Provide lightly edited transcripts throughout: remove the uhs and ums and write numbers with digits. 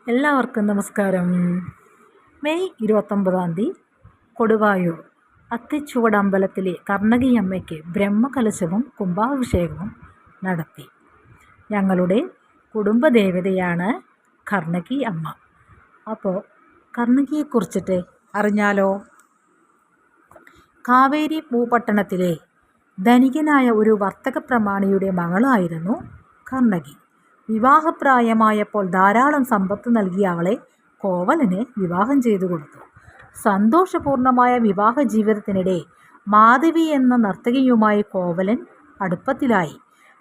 എല്ലാവർക്കും നമസ്കാരം. മെയ് 29 കൊടുവായൂർ അത്തിച്ചുവടമ്പലത്തിലെ കർണകിയമ്മയ്ക്ക് ബ്രഹ്മകലശവും കുംഭാഭിഷേകവും നടത്തി. ഞങ്ങളുടെ കുടുംബദേവതയാണ് കർണകി അമ്മ. അപ്പോൾ കർണകിയെക്കുറിച്ചിട്ട് അറിഞ്ഞാലോ? കാവേരി പൂപട്ടണത്തിലെ ധനികനായ ഒരു വർത്തക പ്രമാണിയുടെ മകളായിരുന്നു കർണകി. വിവാഹപ്രായമായപ്പോൾ ധാരാളം സമ്പത്ത് നൽകിയ അവളെ കോവലന് വിവാഹം ചെയ്തു കൊടുത്തു. സന്തോഷപൂർണമായ വിവാഹ ജീവിതത്തിനിടെ മാധവി എന്ന നർത്തകിയുമായി കോവലൻ അടുപ്പത്തിലായി.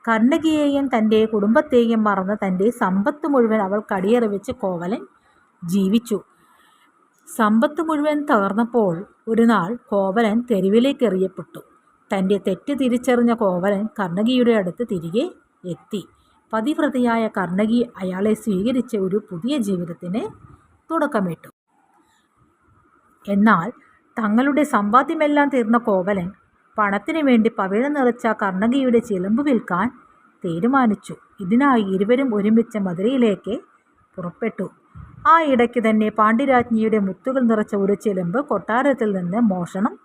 കർണകിയെയും തൻ്റെ കുടുംബത്തെയും മറന്ന് തൻ്റെ സമ്പത്ത് മുഴുവൻ അവൾ കടിയറ വെച്ച് കോവലൻ ജീവിച്ചു. സമ്പത്ത് മുഴുവൻ തകർന്നപ്പോൾ ഒരു നാൾ കോവലൻ തെരുവിലേക്ക് എറിയപ്പെട്ടു. തൻ്റെ തെറ്റ് തിരിച്ചറിഞ്ഞ കോവലൻ കർണകിയുടെ അടുത്ത് തിരികെ എത്തി. പതിവ്രതയായ കർണകി അയാളെ സ്വീകരിച്ച് ഒരു പുതിയ ജീവിതത്തിന് തുടക്കമിട്ടു. എന്നാൽ തങ്ങളുടെ സമ്പാദ്യമെല്ലാം തീർന്ന കോവലൻ പണത്തിനു വേണ്ടി പവിഴ നിറച്ച കർണകിയുടെ ചിലമ്പ് വിൽക്കാൻ തീരുമാനിച്ചു. ഇതിനായി ഇരുവരും ഒരുമിച്ച് മധുരയിലേക്ക് പുറപ്പെട്ടു. ആ ഇടയ്ക്ക് തന്നെ പാണ്ഡ്യരാജ്ഞിയുടെ മുത്തുകൾ നിറച്ച ഒരു ചിലമ്പ് കൊട്ടാരത്തിൽ നിന്ന് മോഷണം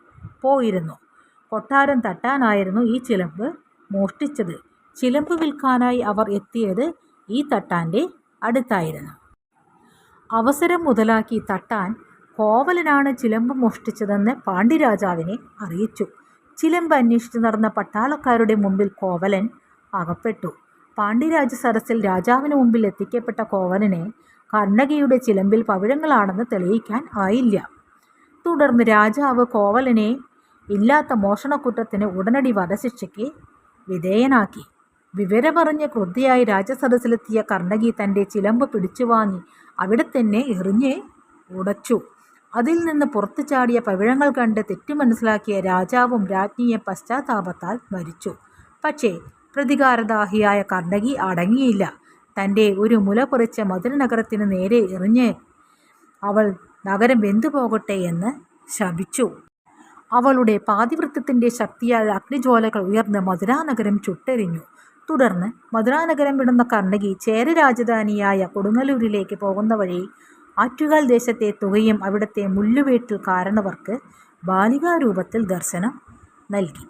പോയിരുന്നു. കൊട്ടാരം തട്ടാനായിരുന്നു ഈ ചിലമ്പ് മോഷ്ടിച്ചത്. ചിലമ്പ് വിൽക്കാനായി അവർ എത്തിയത് ഈ തട്ടാൻ്റെ അടുത്തായിരുന്നു. അവസരം മുതലാക്കി തട്ടാൻ കോവലനാണ് ചിലമ്പ് മോഷ്ടിച്ചതെന്ന് പാണ്ഡ്യരാജാവിനെ അറിയിച്ചു. ചിലമ്പ് അന്വേഷിച്ച് നടന്ന പട്ടാളക്കാരുടെ മുമ്പിൽ കോവലൻ അകപ്പെട്ടു. പാണ്ഡ്യരാജ സദസ്സിൽ രാജാവിന് മുമ്പിൽ എത്തിക്കപ്പെട്ട കോവലന് കർണകിയുടെ ചിലമ്പിൽ പവിഴങ്ങളാണെന്ന് തെളിയിക്കാൻ ആയില്ല. തുടർന്ന് രാജാവ് കോവലനെ ഇല്ലാത്ത മോഷണക്കുറ്റത്തിന് ഉടനടി വധശിക്ഷയ്ക്ക് വിധേയനാക്കി. വിവരമറിഞ്ഞ് ക്രുദ്ധിയായി രാജസദസ്സിലെത്തിയ കർണകി തൻ്റെ ചിലമ്പ് പിടിച്ചുവാങ്ങി അവിടെ തന്നെ എറിഞ്ഞ് ഉടച്ചു. അതിൽ നിന്ന് പുറത്തു ചാടിയ പവിഴങ്ങൾ കണ്ട് തെറ്റു മനസ്സിലാക്കിയ രാജാവും രാജ്ഞിയെ പശ്ചാത്താപത്താൽ മരിച്ചു. പക്ഷേ പ്രതികാരദാഹിയായ കർണകി അടങ്ങിയില്ല. തൻ്റെ ഒരു മുല പൊറിച്ച മധുര നഗരത്തിന് നേരെ എറിഞ്ഞ് അവൾ നഗരം വെന്തുപോകട്ടെ എന്ന് ശപിച്ചു. അവളുടെ പാതിവൃത്യത്തിൻ്റെ ശക്തിയാൽ അഗ്നിജ്വാലകൾ ഉയർന്ന് മധുരാനഗരം ചുട്ടെരിഞ്ഞു. തുടർന്ന് മധുരാനഗരം വിടുന്ന കർണകി ചേര രാജധാനിയായ കൊടുങ്ങല്ലൂരിലേക്ക് പോകുന്ന വഴി ആറ്റുകാൽ ദേശത്തെത്തുകയും അവിടുത്തെ മുല്ലുവേട്ടിൽ കാരണവർക്ക് ബാലികാരൂപത്തിൽ ദർശനം നൽകി.